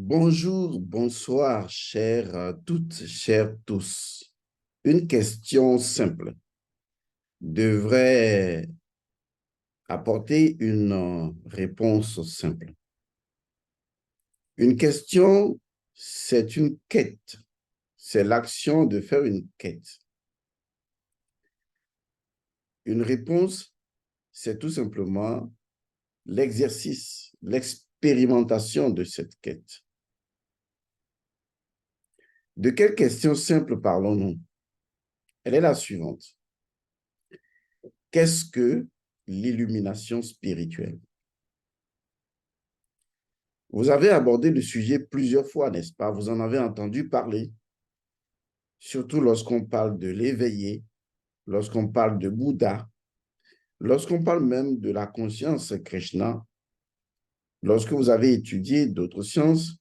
Bonjour, bonsoir, chères toutes, chers tous. Une question simple devrait apporter une réponse simple. Une question, c'est une quête. C'est l'action de faire une quête. Une réponse, c'est tout simplement l'exercice, l'expérimentation de cette quête. De quelle question simple parlons-nous? Elle est la suivante. Qu'est-ce que l'illumination spirituelle? Vous avez abordé le sujet plusieurs fois, n'est-ce pas? Vous en avez entendu parler, surtout lorsqu'on parle de l'éveillé, lorsqu'on parle de Bouddha, lorsqu'on parle même de la conscience Krishna. Lorsque vous avez étudié d'autres sciences,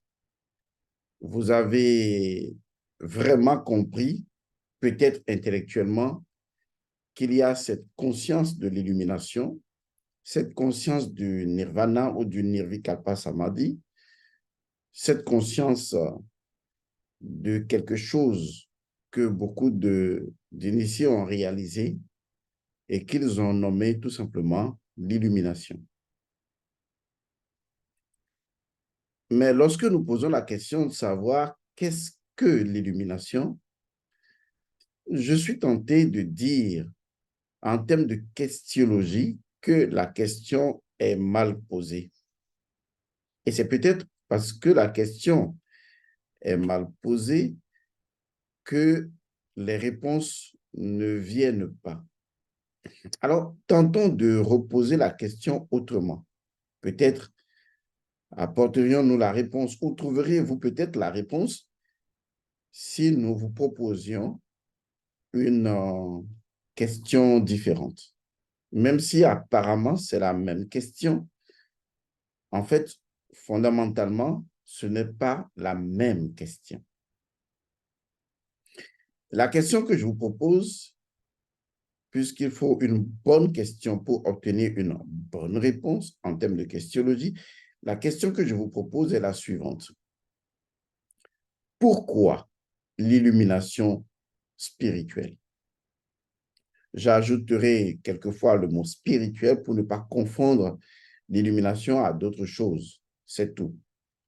vous avez vraiment compris, peut-être intellectuellement, qu'il y a cette conscience de l'illumination, cette conscience du nirvana ou du nirvikalpa samadhi, cette conscience de quelque chose que beaucoup d'initiés ont réalisé et qu'ils ont nommé tout simplement l'illumination. Mais lorsque nous posons la question de savoir qu'est-ce que l'illumination, je suis tenté de dire en termes de questionologie que la question est mal posée. Et c'est peut-être parce que la question est mal posée que les réponses ne viennent pas. Alors, tentons de reposer la question autrement. Peut-être apporterions-nous la réponse ou trouveriez-vous peut-être la réponse si nous vous proposions une question différente. Même si apparemment c'est la même question, en fait, fondamentalement, ce n'est pas la même question. La question que je vous propose, puisqu'il faut une bonne question pour obtenir une bonne réponse en termes de questionologie, la question que je vous propose est la suivante. Pourquoi l'illumination spirituelle? J'ajouterai quelquefois le mot spirituel pour ne pas confondre l'illumination à d'autres choses. C'est tout.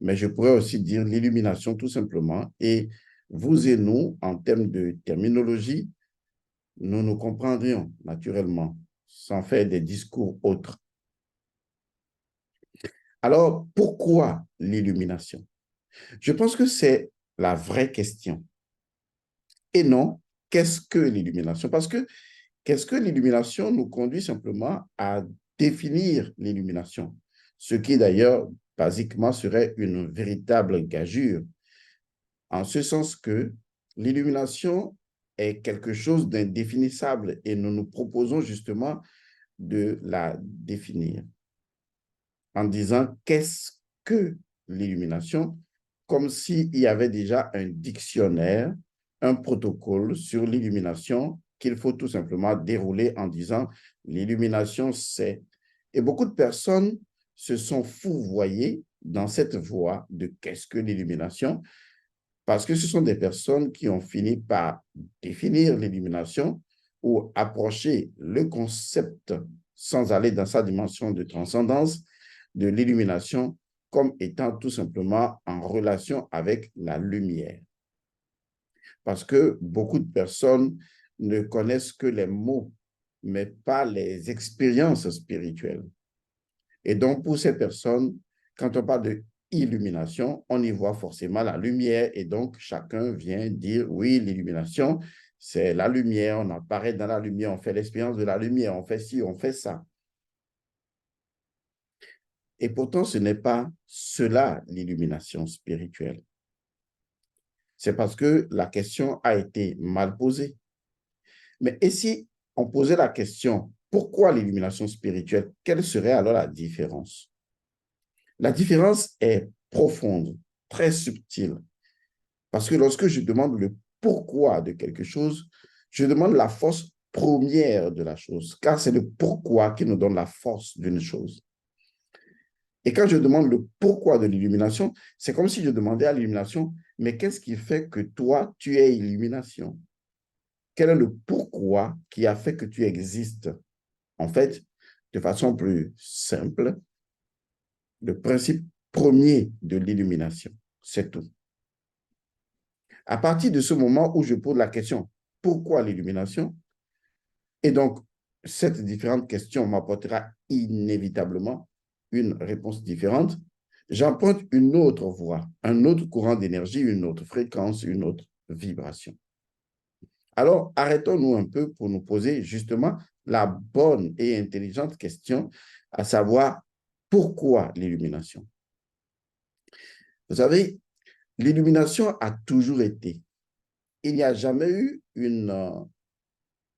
Mais je pourrais aussi dire l'illumination tout simplement. Et vous et nous, en termes de terminologie, nous nous comprendrions naturellement, sans faire des discours autres. Alors, pourquoi l'illumination? Je pense que c'est la vraie question. Et non, qu'est-ce que l'illumination? Parce que qu'est-ce que l'illumination nous conduit simplement à définir l'illumination, ce qui d'ailleurs, basiquement, serait une véritable gageure, en ce sens que l'illumination est quelque chose d'indéfinissable et nous nous proposons justement de la définir en disant qu'est-ce que l'illumination, comme s'il y avait déjà un dictionnaire, un protocole sur l'illumination qu'il faut tout simplement dérouler en disant l'illumination c'est. Et beaucoup de personnes se sont fourvoyées dans cette voie de qu'est-ce que l'illumination, parce que ce sont des personnes qui ont fini par définir l'illumination ou approcher le concept sans aller dans sa dimension de transcendance de l'illumination comme étant tout simplement en relation avec la lumière. Parce que beaucoup de personnes ne connaissent que les mots, mais pas les expériences spirituelles. Et donc, pour ces personnes, quand on parle de illumination, on y voit forcément la lumière et donc chacun vient dire, oui, l'illumination, c'est la lumière, on apparaît dans la lumière, on fait l'expérience de la lumière, on fait ci, on fait ça. Et pourtant, ce n'est pas cela l'illumination spirituelle. C'est parce que la question a été mal posée. Mais et si on posait la question, pourquoi l'illumination spirituelle? Quelle serait alors la différence? La différence est profonde, très subtile. Parce que lorsque je demande le pourquoi de quelque chose, je demande la force première de la chose, car c'est le pourquoi qui nous donne la force d'une chose. Et quand je demande le pourquoi de l'illumination, c'est comme si je demandais à l'illumination, mais qu'est-ce qui fait que toi, tu es illumination? Quel est le pourquoi qui a fait que tu existes? En fait, de façon plus simple, le principe premier de l'illumination, c'est tout. À partir de ce moment où je pose la question, pourquoi l'illumination? Et donc, cette différente question m'apportera inévitablement une réponse différente. J'emprunte une autre voie, un autre courant d'énergie, une autre fréquence, une autre vibration. Alors, arrêtons-nous un peu pour nous poser justement la bonne et intelligente question, à savoir pourquoi l'illumination? Vous savez, l'illumination a toujours été. Il n'y a jamais eu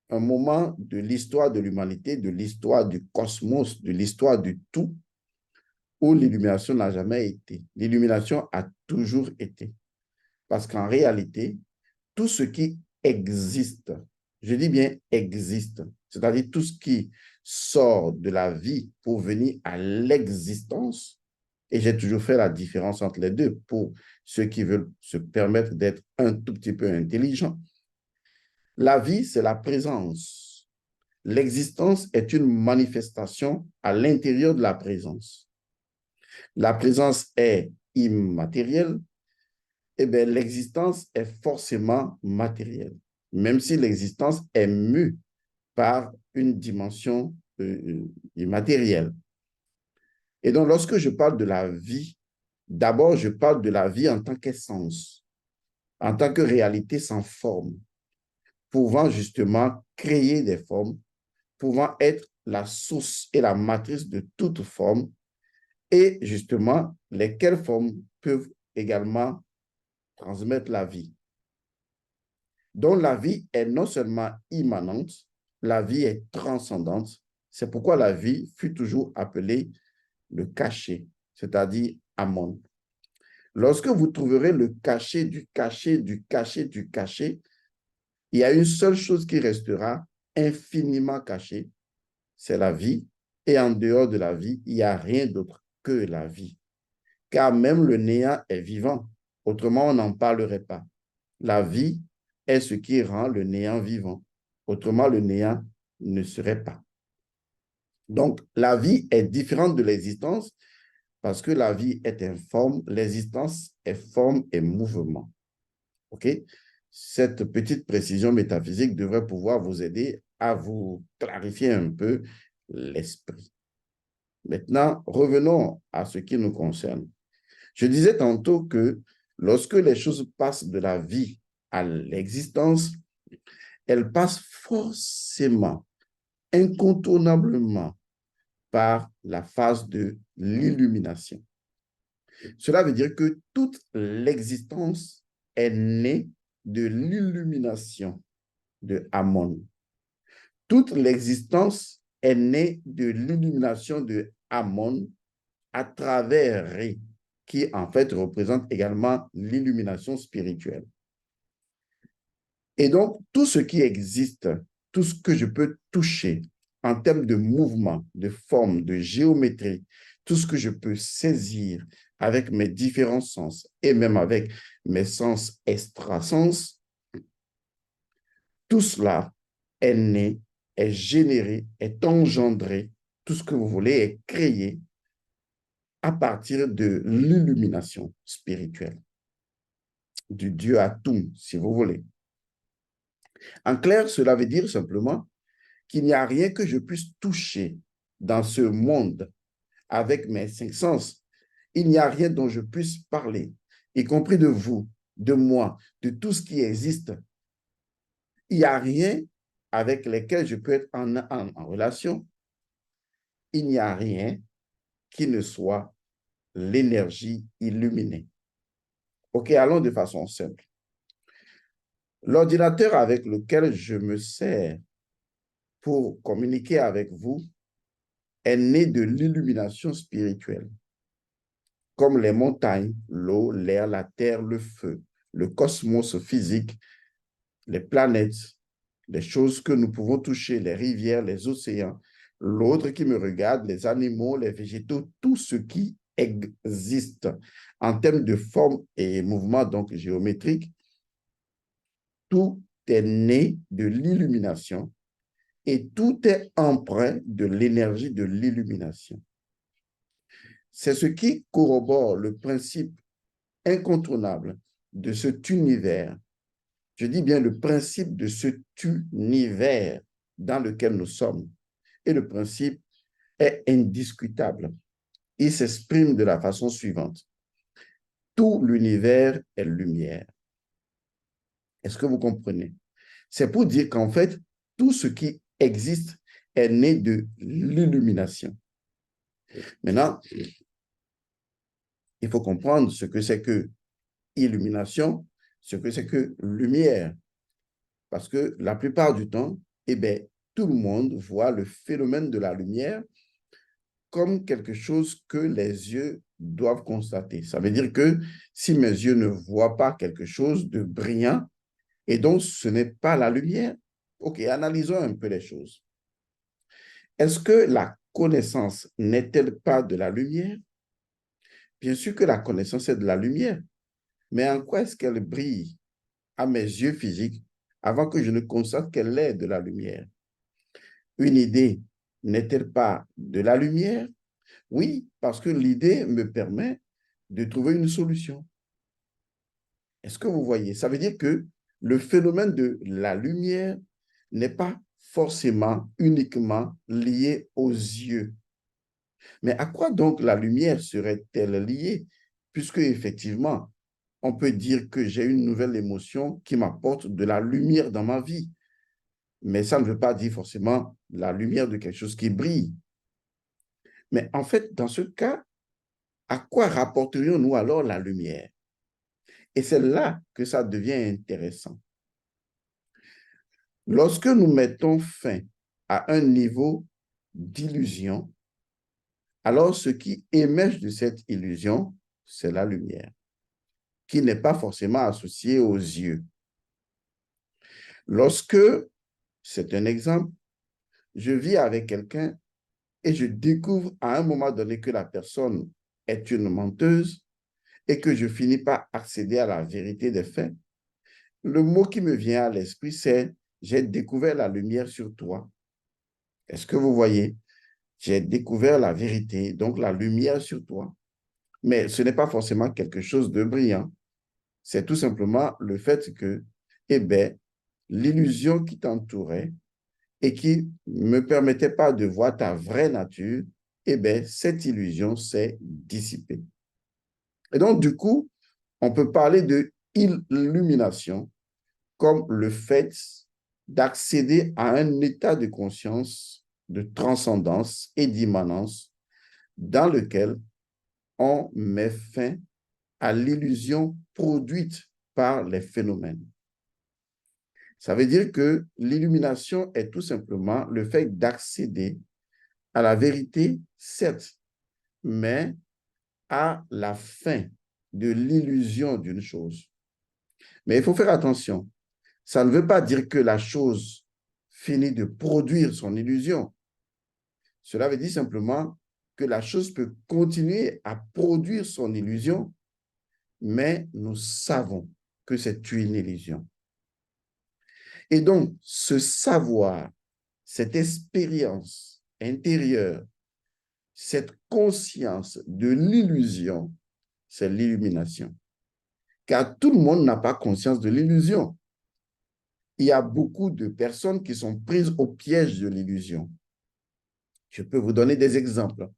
un moment de l'histoire de l'humanité, de l'histoire du cosmos, de l'histoire du tout, où l'illumination n'a jamais été. L'illumination a toujours été. Parce qu'en réalité, tout ce qui existe, je dis bien existe, c'est-à-dire tout ce qui sort de la vie pour venir à l'existence, et j'ai toujours fait la différence entre les deux pour ceux qui veulent se permettre d'être un tout petit peu intelligents. La vie, c'est la présence. L'existence est une manifestation à l'intérieur de la présence. La présence est immatérielle, eh bien, l'existence est forcément matérielle, même si l'existence est mue par une dimension immatérielle. Et donc, lorsque je parle de la vie, d'abord, je parle de la vie en tant qu'essence, en tant que réalité sans forme, pouvant justement créer des formes, pouvant être la source et la matrice de toute forme, et justement, lesquelles formes peuvent également transmettre la vie. Donc, la vie est non seulement immanente, la vie est transcendante. C'est pourquoi la vie fut toujours appelée le cachet, c'est-à-dire Amon. Lorsque vous trouverez le cachet du cachet du cachet du cachet, il y a une seule chose qui restera infiniment cachée, c'est la vie. Et en dehors de la vie, il n'y a rien d'autre que la vie. Car même le néant est vivant. Autrement, on n'en parlerait pas. La vie est ce qui rend le néant vivant. Autrement, le néant ne serait pas. Donc, la vie est différente de l'existence parce que la vie est informe, l'existence est forme et mouvement. OK? Cette petite précision métaphysique devrait pouvoir vous aider à vous clarifier un peu l'esprit. Maintenant, revenons à ce qui nous concerne. Je disais tantôt que lorsque les choses passent de la vie à l'existence, elles passent forcément, incontournablement, par la phase de l'illumination. Cela veut dire que toute l'existence est née de l'illumination de Amon. Toute l'existence est née de l'illumination de Amon à travers Ré, qui en fait représente également l'illumination spirituelle. Et donc, tout ce qui existe, tout ce que je peux toucher en termes de mouvement, de forme, de géométrie, tout ce que je peux saisir avec mes différents sens et même avec mes sens extrasens, tout cela est né, est généré, est engendré, tout ce que vous voulez est créé à partir de l'illumination spirituelle, du Dieu Atum, si vous voulez. En clair, cela veut dire simplement qu'il n'y a rien que je puisse toucher dans ce monde avec mes cinq sens. Il n'y a rien dont je puisse parler, y compris de vous, de moi, de tout ce qui existe. Il n'y a rien avec lequel je peux être en relation. Il n'y a rien qui ne soit l'énergie illuminée. OK, allons de façon simple. L'ordinateur avec lequel je me sers pour communiquer avec vous est né de l'illumination spirituelle, comme les montagnes, l'eau, l'air, la terre, le feu, le cosmos physique, les planètes, les choses que nous pouvons toucher, les rivières, les océans. L'autre qui me regarde, les animaux, les végétaux, tout ce qui existe en termes de forme et mouvement donc géométrique, tout est né de l'illumination et tout est empreint de l'énergie de l'illumination. C'est ce qui corrobore le principe incontournable de cet univers. Je dis bien le principe de cet univers dans lequel nous sommes. Et le principe est indiscutable. Il s'exprime de la façon suivante. Tout l'univers est lumière. Est-ce que vous comprenez? C'est pour dire qu'en fait, tout ce qui existe est né de l'illumination. Maintenant, il faut comprendre ce que c'est que illumination, ce que c'est que lumière. Parce que la plupart du temps, eh bien, tout le monde voit le phénomène de la lumière comme quelque chose que les yeux doivent constater. Ça veut dire que si mes yeux ne voient pas quelque chose de brillant, et donc ce n'est pas la lumière, ok, analysons un peu les choses. Est-ce que la connaissance n'est-elle pas de la lumière? Bien sûr que la connaissance est de la lumière, mais en quoi est-ce qu'elle brille à mes yeux physiques avant que je ne constate qu'elle est de la lumière? Une idée n'est-elle pas de la lumière? Oui, parce que l'idée me permet de trouver une solution. Est-ce que vous voyez? Ça veut dire que le phénomène de la lumière n'est pas forcément uniquement lié aux yeux. Mais à quoi donc la lumière serait-elle liée? Puisque effectivement, on peut dire que j'ai une nouvelle émotion qui m'apporte de la lumière dans ma vie. Mais ça ne veut pas dire forcément la lumière de quelque chose qui brille. Mais en fait, dans ce cas, à quoi rapporterions-nous alors la lumière? Et c'est là que ça devient intéressant. Lorsque nous mettons fin à un niveau d'illusion, alors ce qui émerge de cette illusion, c'est la lumière, qui n'est pas forcément associée aux yeux. Lorsque, c'est un exemple, je vis avec quelqu'un et je découvre à un moment donné que la personne est une menteuse et que je finis par accéder à la vérité des faits, le mot qui me vient à l'esprit, c'est « j'ai découvert la lumière sur toi ». Est-ce que vous voyez? J'ai découvert la vérité, donc la lumière sur toi. Mais ce n'est pas forcément quelque chose de brillant. C'est tout simplement le fait que, eh bien, l'illusion qui t'entourait et qui ne me permettait pas de voir ta vraie nature, eh bien, cette illusion s'est dissipée. Et donc, du coup, on peut parler de illumination comme le fait d'accéder à un état de conscience, de transcendance et d'immanence dans lequel on met fin à l'illusion produite par les phénomènes. Ça veut dire que l'illumination est tout simplement le fait d'accéder à la vérité, certes, mais à la fin de l'illusion d'une chose. Mais il faut faire attention. Ça ne veut pas dire que la chose finit de produire son illusion. Cela veut dire simplement que la chose peut continuer à produire son illusion, mais nous savons que c'est une illusion. Et donc, ce savoir, cette expérience intérieure, cette conscience de l'illusion, c'est l'illumination. Car tout le monde n'a pas conscience de l'illusion. Il y a beaucoup de personnes qui sont prises au piège de l'illusion. Je peux vous donner des exemples.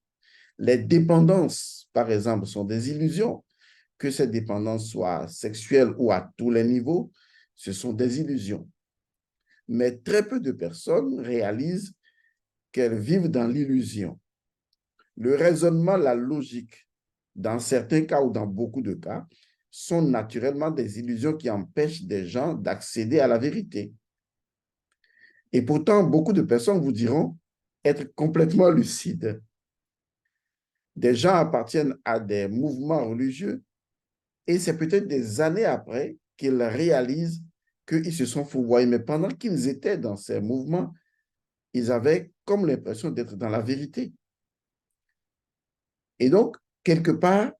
Les dépendances, par exemple, sont des illusions. Que cette dépendance soit sexuelle ou à tous les niveaux, ce sont des illusions. Mais très peu de personnes réalisent qu'elles vivent dans l'illusion. Le raisonnement, la logique, dans certains cas ou dans beaucoup de cas, sont naturellement des illusions qui empêchent des gens d'accéder à la vérité. Et pourtant, beaucoup de personnes vous diront être complètement lucides. Des gens appartiennent à des mouvements religieux et c'est peut-être des années après qu'ils réalisent qu'ils se sont fourvoyés. Mais pendant qu'ils étaient dans ces mouvements, ils avaient comme l'impression d'être dans la vérité. Et donc, quelque part,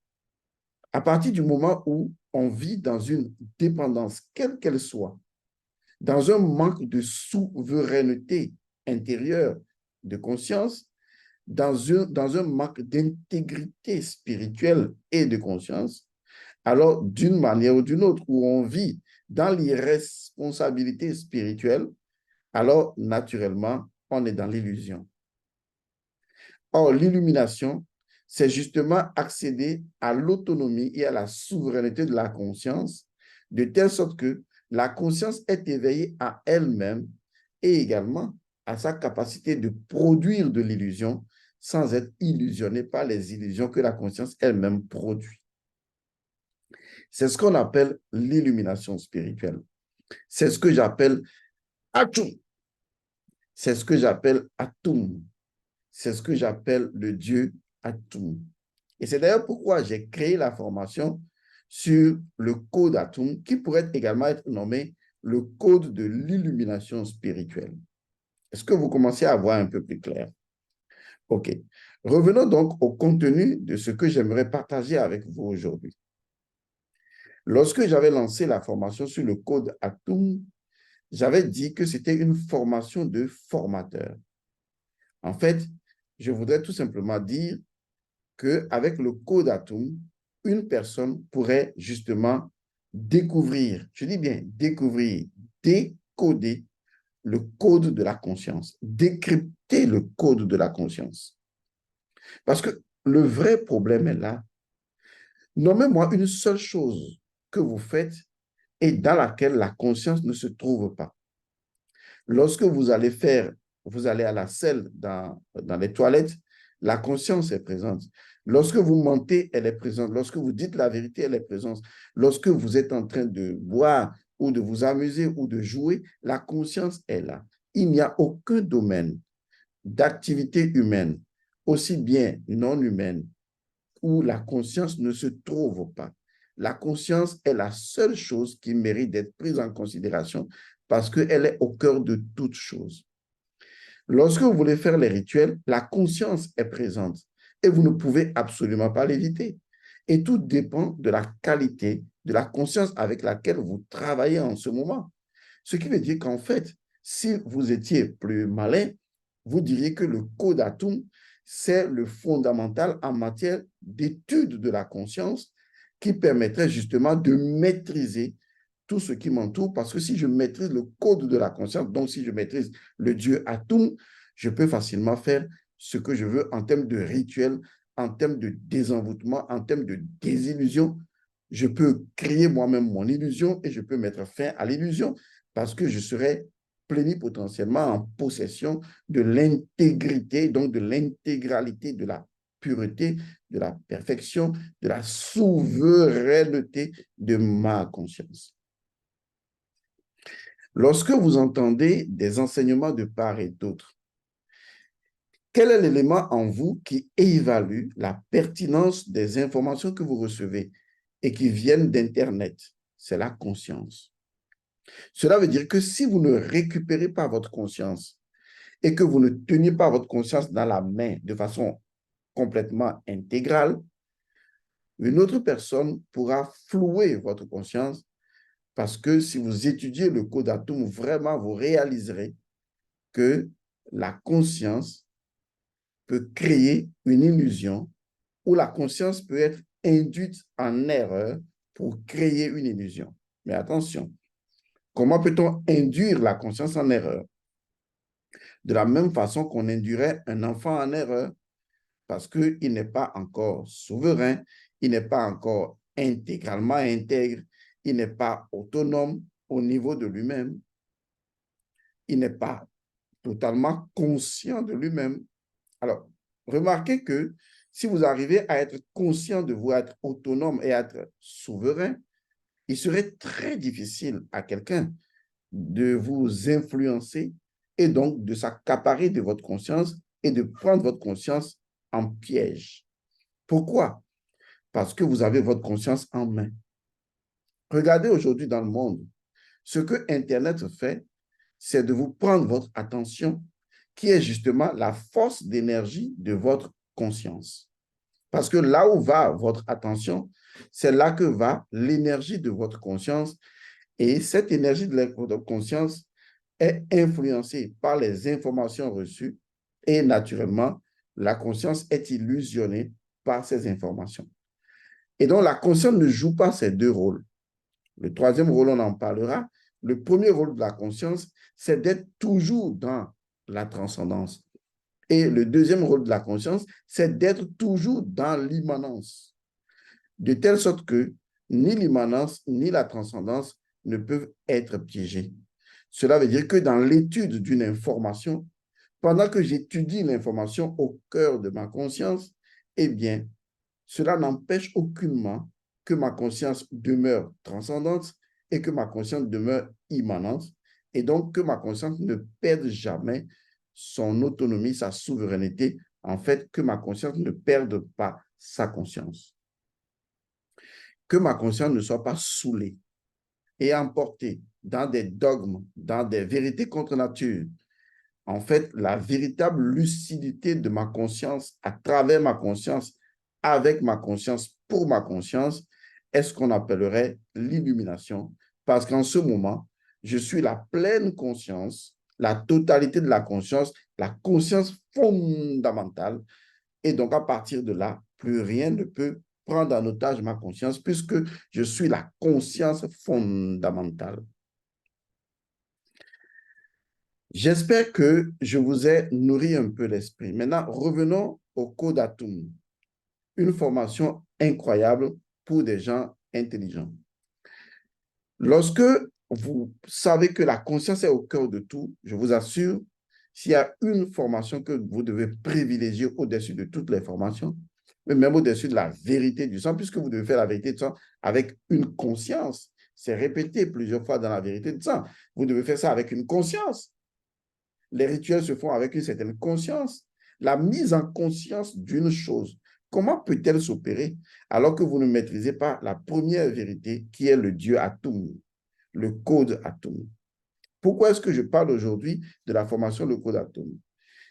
à partir du moment où on vit dans une dépendance, quelle qu'elle soit, dans un manque de souveraineté intérieure, de conscience, dans un manque d'intégrité spirituelle et de conscience, alors d'une manière ou d'une autre, où on vit dans l'irresponsabilité spirituelle, alors naturellement, on est dans l'illusion. Or, l'illumination, c'est justement accéder à l'autonomie et à la souveraineté de la conscience, de telle sorte que la conscience est éveillée à elle-même et également à sa capacité de produire de l'illusion sans être illusionnée par les illusions que la conscience elle-même produit. C'est ce qu'on appelle l'illumination spirituelle. C'est ce que j'appelle Atum. C'est ce que j'appelle Atum. C'est ce que j'appelle le Dieu Atum. Et c'est d'ailleurs pourquoi j'ai créé la formation sur le code Atum, qui pourrait également être nommé le code de l'illumination spirituelle. Est-ce que vous commencez à voir un peu plus clair? OK. Revenons donc au contenu de ce que j'aimerais partager avec vous aujourd'hui. Lorsque j'avais lancé la formation sur le code Atum, j'avais dit que c'était une formation de formateur. En fait, je voudrais tout simplement dire qu'avec le code Atum, une personne pourrait justement découvrir, je dis bien découvrir, décoder le code de la conscience, décrypter le code de la conscience. Parce que le vrai problème est là. Nommez-moi une seule chose que vous faites et dans laquelle la conscience ne se trouve pas. Lorsque vous allez à la selle dans les toilettes, la conscience est présente. Lorsque vous mentez, elle est présente. Lorsque vous dites la vérité, elle est présente. Lorsque vous êtes en train de boire ou de vous amuser ou de jouer, la conscience est là. Il n'y a aucun domaine d'activité humaine, aussi bien non humaine, où la conscience ne se trouve pas. La conscience est la seule chose qui mérite d'être prise en considération parce qu'elle est au cœur de toute chose. Lorsque vous voulez faire les rituels, la conscience est présente et vous ne pouvez absolument pas l'éviter. Et tout dépend de la qualité de la conscience avec laquelle vous travaillez en ce moment. Ce qui veut dire qu'en fait, si vous étiez plus malin, vous diriez que le code Atum, c'est le fondamental en matière d'étude de la conscience qui permettrait justement de maîtriser tout ce qui m'entoure, parce que si je maîtrise le code de la conscience, donc si je maîtrise le Dieu Atum, je peux facilement faire ce que je veux en termes de rituel, en termes de désenvoûtement, en termes de désillusion. Je peux créer moi-même mon illusion et je peux mettre fin à l'illusion parce que je serai plénipotentiellement en possession de l'intégrité, donc de l'intégralité de la pureté, de la perfection, de la souveraineté de ma conscience. Lorsque vous entendez des enseignements de part et d'autre, quel est l'élément en vous qui évalue la pertinence des informations que vous recevez et qui viennent d'Internet? C'est la conscience. Cela veut dire que si vous ne récupérez pas votre conscience et que vous ne teniez pas votre conscience dans la main de façon complètement intégrale, une autre personne pourra flouer votre conscience parce que si vous étudiez le code Atum, vraiment, vous réaliserez que la conscience peut créer une illusion ou la conscience peut être induite en erreur pour créer une illusion. Mais attention, comment peut-on induire la conscience en erreur? De la même façon qu'on induirait un enfant en erreur parce qu'il n'est pas encore souverain, il n'est pas encore intégralement intègre, il n'est pas autonome au niveau de lui-même, il n'est pas totalement conscient de lui-même. Alors, remarquez que si vous arrivez à être conscient de vous, à être autonome et à être souverain, il serait très difficile à quelqu'un de vous influencer et donc de s'accaparer de votre conscience et de prendre votre conscience en piège. Pourquoi? Parce que vous avez votre conscience en main. Regardez aujourd'hui dans le monde, ce que Internet fait, c'est de vous prendre votre attention qui est justement la force d'énergie de votre conscience. Parce que là où va votre attention, c'est là que va l'énergie de votre conscience. Et cette énergie de votre conscience est influencée par les informations reçues. Et naturellement, la conscience est illusionnée par ces informations. Et donc, la conscience ne joue pas ces deux rôles. Le troisième rôle, on en parlera. Le premier rôle de la conscience, c'est d'être toujours dans la transcendance. Et le deuxième rôle de la conscience, c'est d'être toujours dans l'immanence. De telle sorte que ni l'immanence ni la transcendance ne peuvent être piégées. Cela veut dire que dans l'étude d'une information, pendant que j'étudie l'information au cœur de ma conscience, eh bien, cela n'empêche aucunement que ma conscience demeure transcendante et que ma conscience demeure immanente, et donc que ma conscience ne perde jamais son autonomie, sa souveraineté, en fait, que ma conscience ne perde pas sa conscience. Que ma conscience ne soit pas saoulée et emportée dans des dogmes, dans des vérités contre nature. En fait, la véritable lucidité de ma conscience, à travers ma conscience, avec ma conscience, pour ma conscience, est ce qu'on appellerait l'illumination. Parce qu'en ce moment, je suis la pleine conscience, la totalité de la conscience fondamentale. Et donc, à partir de là, plus rien ne peut prendre en otage ma conscience puisque je suis la conscience fondamentale. J'espère que je vous ai nourri un peu l'esprit. Maintenant, revenons au Code Atum, une formation incroyable pour des gens intelligents. Lorsque vous savez que la conscience est au cœur de tout, je vous assure, s'il y a une formation que vous devez privilégier au-dessus de toutes les formations, mais même au-dessus de la vérité du sang, puisque vous devez faire la vérité du sang avec une conscience. C'est répété plusieurs fois dans la vérité du sang. Vous devez faire ça avec une conscience. Les rituels se font avec une certaine conscience. La mise en conscience d'une chose, comment peut-elle s'opérer alors que vous ne maîtrisez pas la première vérité qui est le Dieu Atum, le code Atum? Pourquoi est-ce que je parle aujourd'hui de la formation le code Atum?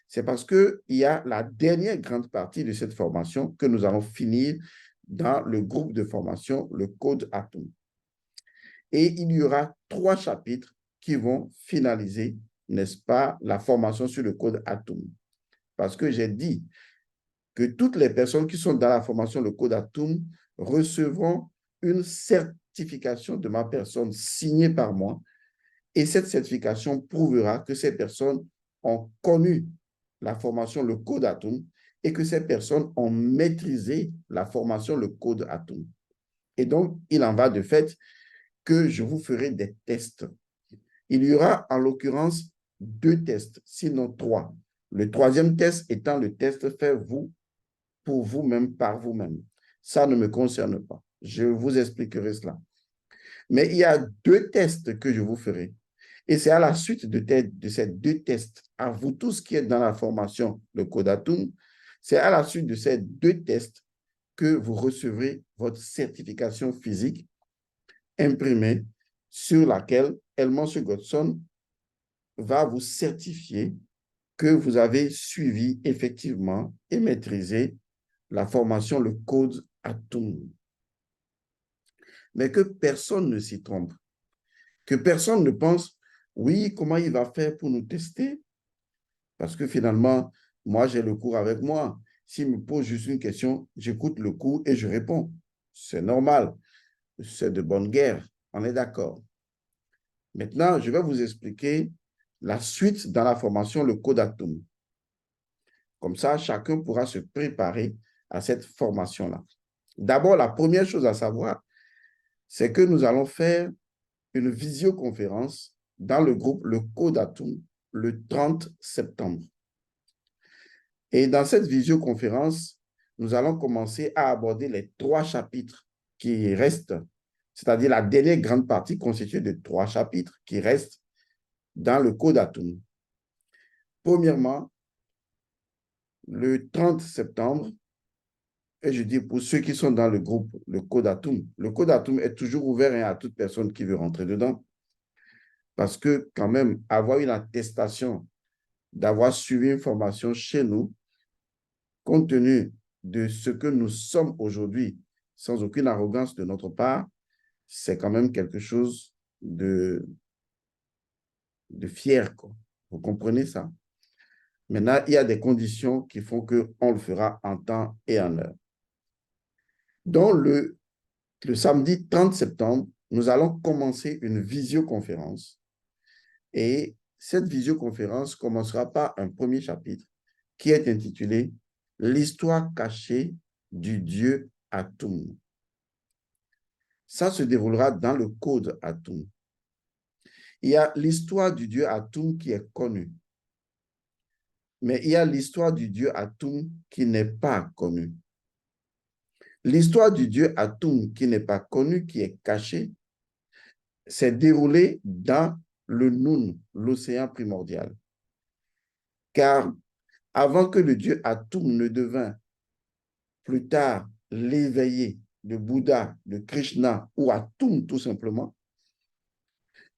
C'est parce qu'il y a la dernière grande partie de cette formation que nous allons finir dans le groupe de formation, le code Atum. Et il y aura 3 chapitres qui vont finaliser, n'est-ce pas, la formation sur le code Atum. Parce que j'ai dit que toutes les personnes qui sont dans la formation le code Atum recevront une certification de ma personne signée par moi. Et cette certification prouvera que ces personnes ont connu la formation le code Atum et que ces personnes ont maîtrisé la formation le code Atum. Et donc, il en va de fait que je vous ferai des tests. Il y aura en l'occurrence 2 tests, sinon 3. Le 3e test étant le test fait vous, pour vous-même, par vous-même. Ça ne me concerne pas. Je vous expliquerai cela. Mais il y a 2 tests que je vous ferai. Et c'est à la suite de ces 2 tests, à vous tous qui êtes dans la formation, le Code Atum, c'est à la suite de ces 2 tests que vous recevrez votre certification physique imprimée sur laquelle Elmore Godson va vous certifier que vous avez suivi effectivement et maîtrisé la formation, le code Atum. Mais que personne ne s'y trompe, que personne ne pense, oui, comment il va faire pour nous tester? Parce que finalement, moi, j'ai le cours avec moi. S'il me pose juste une question, j'écoute le cours et je réponds. C'est normal. C'est de bonne guerre. On est d'accord. Maintenant, je vais vous expliquer la suite dans la formation, le code Atum. Comme ça, chacun pourra se préparer à cette formation-là. D'abord, la première chose à savoir, c'est que nous allons faire une visioconférence dans le groupe Le Code Atum le 30 septembre. Et dans cette visioconférence, nous allons commencer à aborder les 3 chapitres qui restent, c'est-à-dire la dernière grande partie constituée de 3 chapitres qui restent dans le Code Atum. Premièrement, le 30 septembre, et je dis pour ceux qui sont dans le groupe, le Code Atum est toujours ouvert à toute personne qui veut rentrer dedans. Parce que quand même, avoir une attestation d'avoir suivi une formation chez nous, compte tenu de ce que nous sommes aujourd'hui, sans aucune arrogance de notre part, c'est quand même quelque chose de fier, quoi. Vous comprenez ça? Maintenant, il y a des conditions qui font qu'on le fera en temps et en heure. Donc, le samedi 30 septembre, nous allons commencer une visioconférence. Et cette visioconférence commencera par un premier chapitre qui est intitulé « L'histoire cachée du Dieu Atum ». Ça se déroulera dans le code Atum. Il y a l'histoire du Dieu Atum qui est connue. Mais il y a l'histoire du Dieu Atum qui n'est pas connue. L'histoire du Dieu Atum qui n'est pas connue, qui est cachée, s'est déroulée dans le Nun, l'océan primordial. Car avant que le Dieu Atum ne devint plus tard l'éveillé de Bouddha, de Krishna ou Atum tout simplement,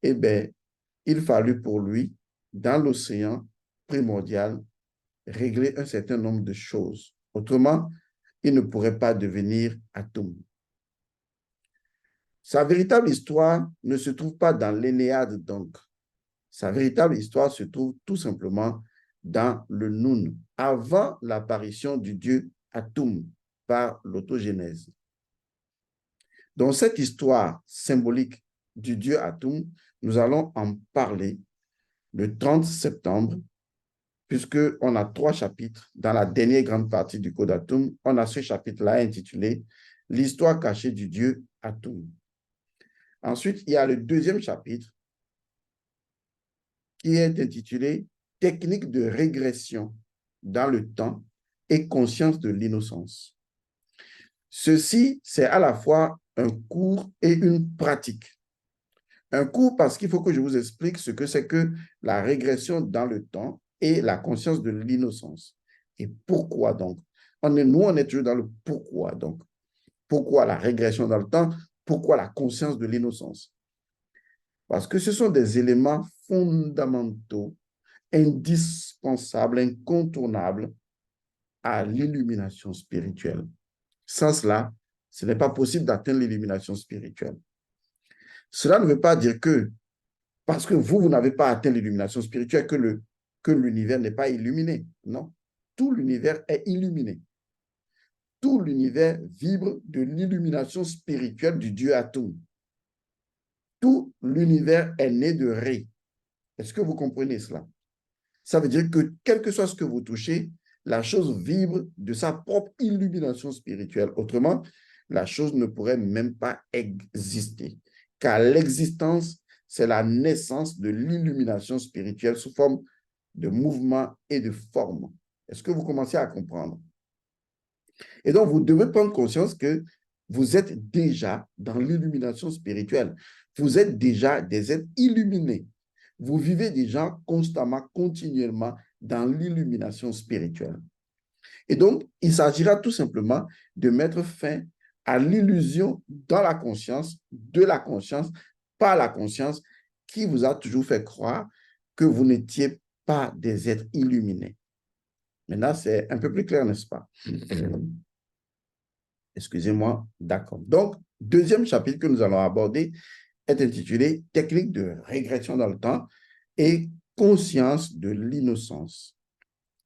eh bien, il fallut pour lui, dans l'océan primordial, régler un certain nombre de choses. Autrement, il ne pourrait pas devenir Atum. Sa véritable histoire ne se trouve pas dans l'Énéade, donc. Sa véritable histoire se trouve tout simplement dans le Nun, avant l'apparition du dieu Atum par l'autogénèse. Dans cette histoire symbolique du dieu Atum, nous allons en parler le 30 septembre, puisqu'on a 3 chapitres dans la dernière grande partie du Code Atum. On a ce chapitre-là intitulé « L'histoire cachée du dieu Atum ». Ensuite, il y a le deuxième chapitre qui est intitulé « Technique de régression dans le temps et conscience de l'innocence ». Ceci, c'est à la fois un cours et une pratique. Un cours parce qu'il faut que je vous explique ce que c'est que la régression dans le temps et la conscience de l'innocence. Et pourquoi donc? Nous, on est toujours dans le pourquoi donc. Pourquoi la régression dans le temps? Pourquoi la conscience de l'innocence? Parce que ce sont des éléments fondamentaux, indispensables, incontournables à l'illumination spirituelle. Sans cela, ce n'est pas possible d'atteindre l'illumination spirituelle. Cela ne veut pas dire que, parce que vous n'avez pas atteint l'illumination spirituelle, que l'univers n'est pas illuminé. Non, tout l'univers est illuminé. Tout l'univers vibre de l'illumination spirituelle du Dieu Atum. Tout l'univers est né de Ré. Est-ce que vous comprenez cela? Ça veut dire que quel que soit ce que vous touchez, la chose vibre de sa propre illumination spirituelle. Autrement, la chose ne pourrait même pas exister. Car l'existence, c'est la naissance de l'illumination spirituelle sous forme de mouvement et de forme. Est-ce que vous commencez à comprendre? Et donc, vous devez prendre conscience que vous êtes déjà dans l'illumination spirituelle. Vous êtes déjà des êtres illuminés. Vous vivez déjà constamment, continuellement dans l'illumination spirituelle. Et donc, il s'agira tout simplement de mettre fin à l'illusion dans la conscience, de la conscience, par la conscience, qui vous a toujours fait croire que vous n'étiez pas des êtres illuminés. Maintenant, c'est un peu plus clair, n'est-ce pas? Excusez-moi, d'accord. Donc, deuxième chapitre que nous allons aborder est intitulé « Technique de régression dans le temps et conscience de l'innocence ».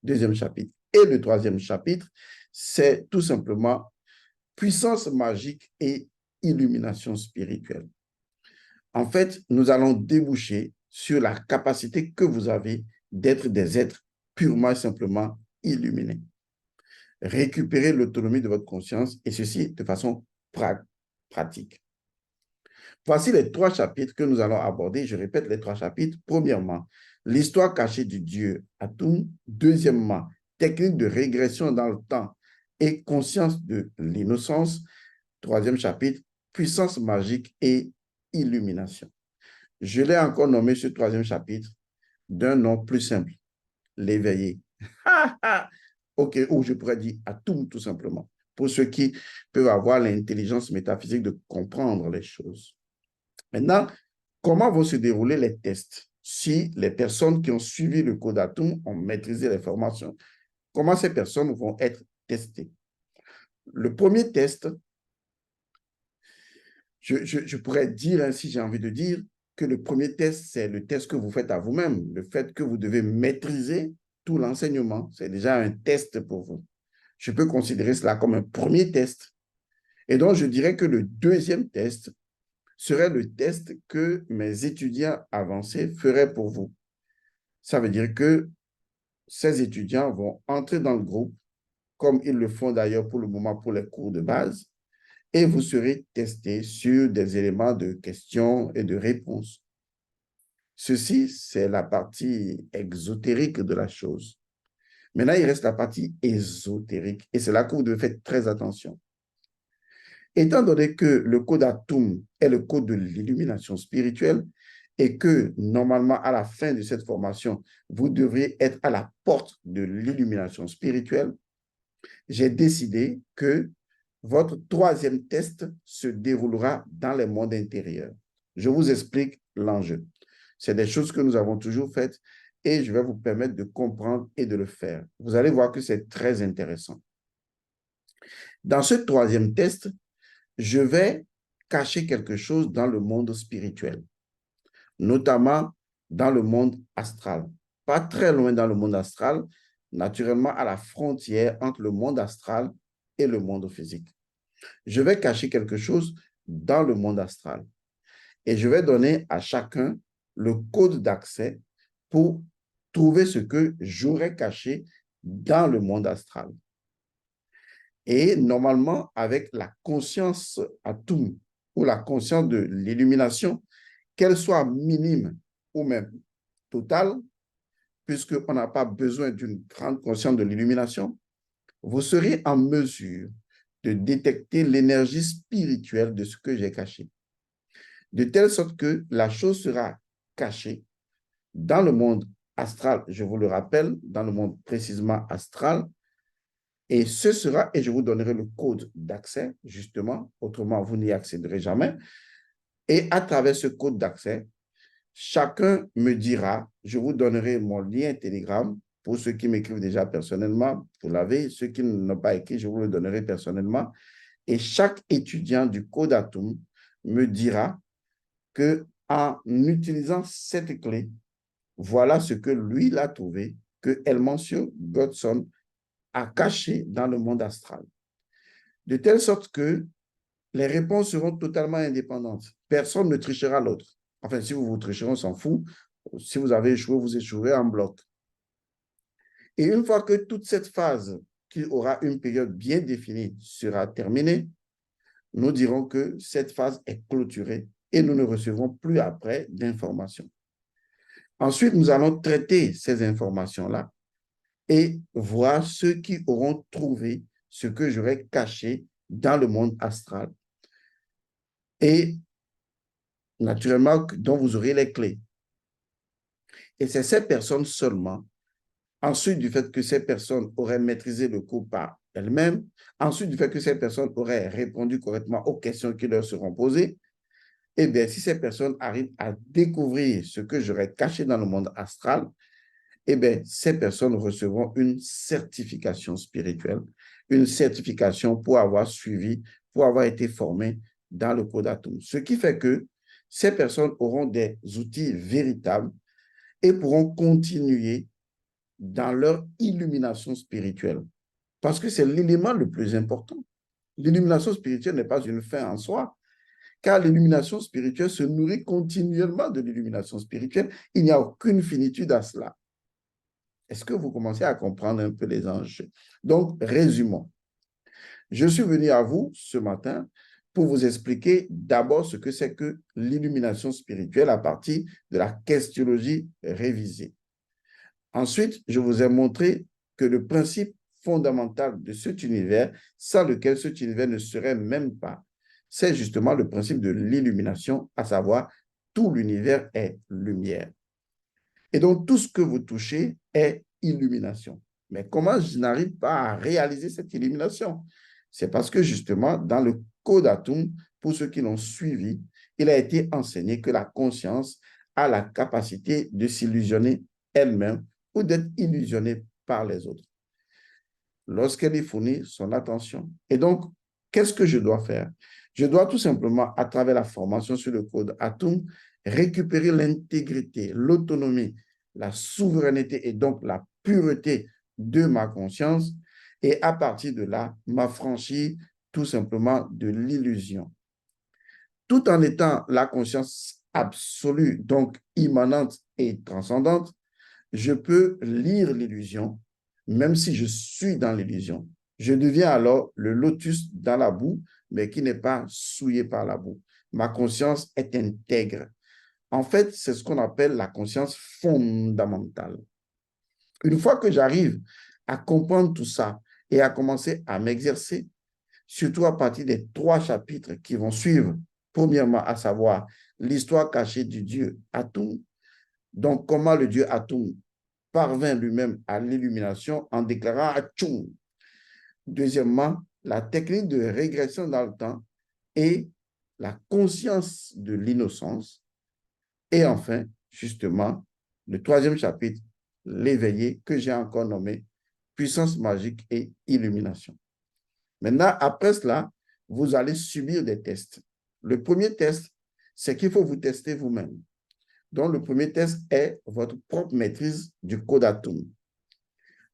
Deuxième chapitre. Et le troisième chapitre, c'est tout simplement « Puissance magique et illumination spirituelle ». En fait, nous allons déboucher sur la capacité que vous avez d'être des êtres purement et simplement illuminés. Récupérer l'autonomie de votre conscience, et ceci de façon pratique. Voici les 3 chapitres que nous allons aborder. Je répète les 3 chapitres. Premièrement, l'histoire cachée du Dieu Atum. Deuxièmement, technique de régression dans le temps et conscience de l'innocence. Troisième chapitre, puissance magique et illumination. Je l'ai encore nommé ce troisième chapitre d'un nom plus simple, l'éveillé. Ok, ou je pourrais dire Atum tout simplement, pour ceux qui peuvent avoir l'intelligence métaphysique de comprendre les choses. Maintenant, comment vont se dérouler les tests? si les personnes qui ont suivi le code ATOM ont maîtrisé les formations, comment ces personnes vont être testées. Le premier test, je pourrais dire, hein, si j'ai envie de dire, que le premier test, c'est le test que vous faites à vous-même, le fait que vous devez maîtriser tout l'enseignement. C'est déjà un test pour vous. Je peux considérer cela comme un premier test. Et donc, je dirais que le deuxième test serait le test que mes étudiants avancés feraient pour vous. Ça veut dire que ces étudiants vont entrer dans le groupe, comme ils le font d'ailleurs pour le moment pour les cours de base, et vous serez testé sur des éléments de questions et de réponses. Ceci, c'est la partie exotérique de la chose. Maintenant, il reste la partie ésotérique, et c'est là que vous devez faire très attention. Étant donné que le code ATOM est le code de l'illumination spirituelle et que normalement, à la fin de cette formation, vous devriez être à la porte de l'illumination spirituelle, j'ai décidé que votre troisième test se déroulera dans les mondes intérieurs. Je vous explique l'enjeu. C'est des choses que nous avons toujours faites et je vais vous permettre de comprendre et de le faire. Vous allez voir que c'est très intéressant. Dans ce troisième test, je vais cacher quelque chose dans le monde spirituel, notamment dans le monde astral. Pas très loin dans le monde astral, naturellement à la frontière entre le monde astral et le monde physique. Je vais cacher quelque chose dans le monde astral et je vais donner à chacun le code d'accès pour trouver ce que j'aurais caché dans le monde astral. Et normalement, avec la conscience ATOM ou la conscience de l'illumination, qu'elle soit minime ou même totale, puisqu'on n'a pas besoin d'une grande conscience de l'illumination, vous serez en mesure de détecter l'énergie spirituelle de ce que j'ai caché. De telle sorte que la chose sera cachée dans le monde astral, je vous le rappelle, dans le monde précisément astral, et ce sera, et je vous donnerai le code d'accès, justement, autrement vous n'y accéderez jamais. Et à travers ce code d'accès, chacun me dira, je vous donnerai mon lien Telegram, pour ceux qui m'écrivent déjà personnellement, vous l'avez, ceux qui n'ont pas écrit, je vous le donnerai personnellement. Et chaque étudiant du code ATOM me dira qu'en utilisant cette clé, voilà ce que lui il a trouvé, que Elmancio Godson à cacher dans le monde astral. De telle sorte que les réponses seront totalement indépendantes. Personne ne trichera l'autre. Enfin, si vous vous tricherez, on s'en fout. Si vous avez échoué, vous échouerez en bloc. Et une fois que toute cette phase, qui aura une période bien définie, sera terminée, nous dirons que cette phase est clôturée et nous ne recevrons plus après d'informations. Ensuite, nous allons traiter ces informations-là et voir ceux qui auront trouvé ce que j'aurais caché dans le monde astral. Et naturellement, dont vous aurez les clés. Et c'est ces personnes seulement, ensuite du fait que ces personnes auraient maîtrisé le cours par elles-mêmes, ensuite du fait que ces personnes auraient répondu correctement aux questions qui leur seront posées, et bien, si ces personnes arrivent à découvrir ce que j'aurais caché dans le monde astral, eh bien, ces personnes recevront une certification spirituelle, une certification pour avoir suivi, pour avoir été formées dans le code ATOM. Ce qui fait que ces personnes auront des outils véritables et pourront continuer dans leur illumination spirituelle. Parce que c'est l'élément le plus important. L'illumination spirituelle n'est pas une fin en soi, car l'illumination spirituelle se nourrit continuellement de l'illumination spirituelle. Il n'y a aucune finitude à cela. Est-ce que vous commencez à comprendre un peu les enjeux? Donc, résumons. Je suis venu à vous ce matin pour vous expliquer d'abord ce que c'est que l'illumination spirituelle à partir de la questionologie révisée. Ensuite, je vous ai montré que le principe fondamental de cet univers, sans lequel cet univers ne serait même pas, c'est justement le principe de l'illumination, à savoir tout l'univers est lumière. Et donc, tout ce que vous touchez est illumination. Mais comment je n'arrive pas à réaliser cette illumination? C'est parce que justement, dans le code ATOM, pour ceux qui l'ont suivi, il a été enseigné que la conscience a la capacité de s'illusionner elle-même ou d'être illusionnée par les autres lorsqu'elle y fournit son attention. Et donc, qu'est-ce que je dois faire? Je dois tout simplement, à travers la formation sur le code Atum, récupérer l'intégrité, l'autonomie, la souveraineté et donc la pureté de ma conscience et à partir de là, m'affranchir tout simplement de l'illusion. Tout en étant la conscience absolue, donc immanente et transcendante, je peux lire l'illusion, même si je suis dans l'illusion. Je deviens alors le lotus dans la boue, mais qui n'est pas souillé par la boue. Ma conscience est intègre. En fait, c'est ce qu'on appelle la conscience fondamentale. Une fois que j'arrive à comprendre tout ça et à commencer à m'exercer, surtout à partir des 3 chapitres qui vont suivre, premièrement, à savoir l'histoire cachée du Dieu Atum, donc comment le Dieu Atum parvint lui-même à l'illumination en déclarant Atchoum. Deuxièmement, la technique de régression dans le temps et la conscience de l'innocence. Et enfin, justement, le 3e chapitre, l'éveillé, que j'ai encore nommé puissance magique et illumination. Maintenant, après cela, vous allez subir des tests. Le premier test, c'est qu'il faut vous tester vous-même. Donc, le premier test est votre propre maîtrise du code Atum.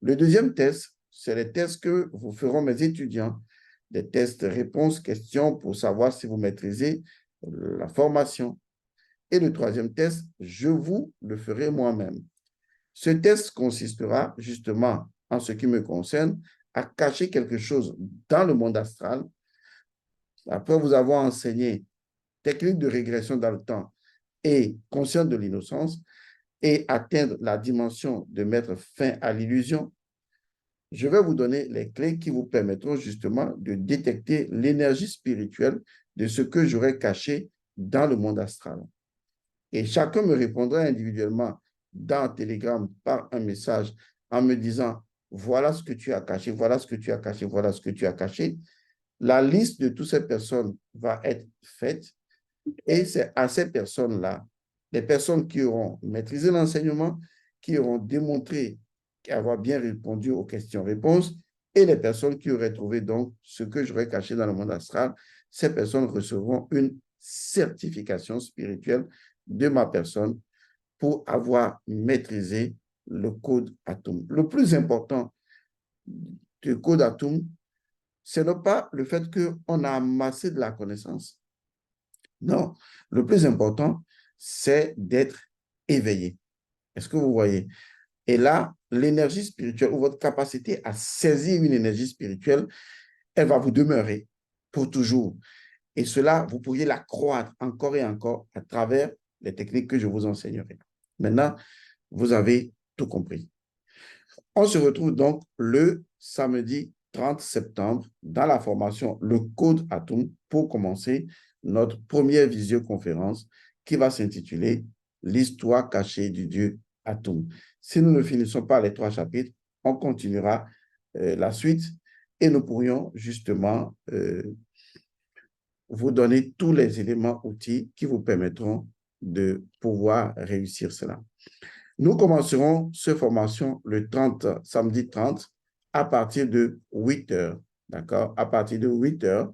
Le deuxième test, c'est les tests que vous feront mes étudiants, des tests réponses, questions pour savoir si vous maîtrisez la formation. Et le troisième test, je vous le ferai moi-même. Ce test consistera justement, en ce qui me concerne, à cacher quelque chose dans le monde astral. Après vous avoir enseigné technique de régression dans le temps et conscience de l'innocence et atteindre la dimension de mettre fin à l'illusion, je vais vous donner les clés qui vous permettront justement de détecter l'énergie spirituelle de ce que j'aurais caché dans le monde astral. Et chacun me répondra individuellement dans Telegram par un message en me disant voilà ce que tu as caché, voilà ce que tu as caché, voilà ce que tu as caché. La liste de toutes ces personnes va être faite et c'est à ces personnes-là, les personnes qui auront maîtrisé l'enseignement, qui auront démontré avoir bien répondu aux questions-réponses et les personnes qui auraient trouvé donc ce que j'aurais caché dans le monde astral, ces personnes recevront une certification spirituelle de ma personne pour avoir maîtrisé le code Atum. Le plus important du code Atum, ce n'est pas le fait qu'on a amassé de la connaissance. Non, le plus important, c'est d'être éveillé. Est-ce que vous voyez? Et là, l'énergie spirituelle ou votre capacité à saisir une énergie spirituelle, elle va vous demeurer pour toujours. Et cela, vous pourriez la croître encore et encore à travers les techniques que je vous enseignerai. Maintenant, vous avez tout compris. On se retrouve donc le samedi 30 septembre dans la formation Le Code Atum pour commencer notre première visioconférence qui va s'intituler L'histoire cachée du Dieu Atum. Si nous ne finissons pas les 3 chapitres, on continuera la suite et nous pourrions justement vous donner tous les éléments outils qui vous permettront de pouvoir réussir cela. Nous commencerons cette formation le 30, samedi 30 à partir de 8 heures. D'accord? À partir de 8 heures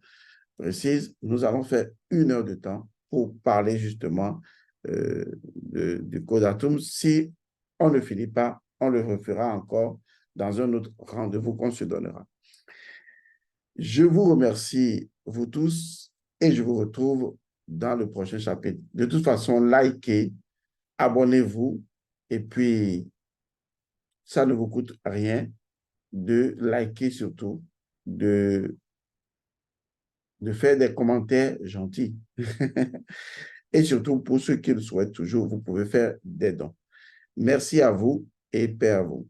précises, nous allons faire 1 heure de temps pour parler justement du code Atum. Si on ne finit pas, on le refera encore dans un autre rendez-vous qu'on se donnera. Je vous remercie, vous tous, et je vous retrouve dans le prochain chapitre. De toute façon, likez, abonnez-vous, et puis, ça ne vous coûte rien de liker surtout, de faire des commentaires gentils. Et surtout, pour ceux qui le souhaitent toujours, vous pouvez faire des dons. Merci à vous et paix à vous.